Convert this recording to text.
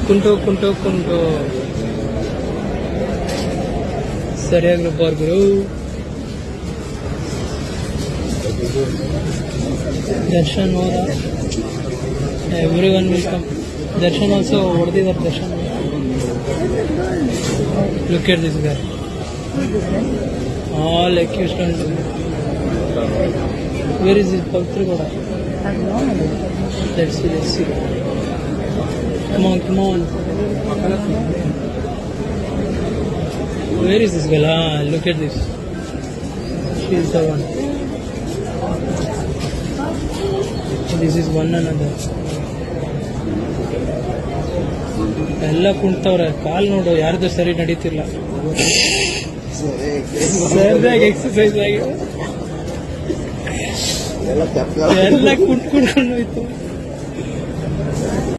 ಕುಂಟು ಸರಿಯಾಗಿ ಬರ್ಗರು. ದರ್ಶನ್ ಹೋದ. Every one will come. Darshan also ಹೊಡೆದಿದ್ದಾರೆ. Darshan look at this guy. All accused and where is this Pavitragowda? Let's see. Come on. Where is this girl? Look at this. She is the one. This is one another. ಎಲ್ಲ ಕುಂತವ್ರೆ. ಕಾಲ್ ನೋಡು ಯಾರ್ದು ಸರಿ ನಡೀತಿಲ್ಲ. ಸರಿಯಾಗಿ exercise ಆಗಿದೆ. ಎಲ್ಲ ಕುಂತ್ಕೊಂಡು ಹೋಯ್ತು.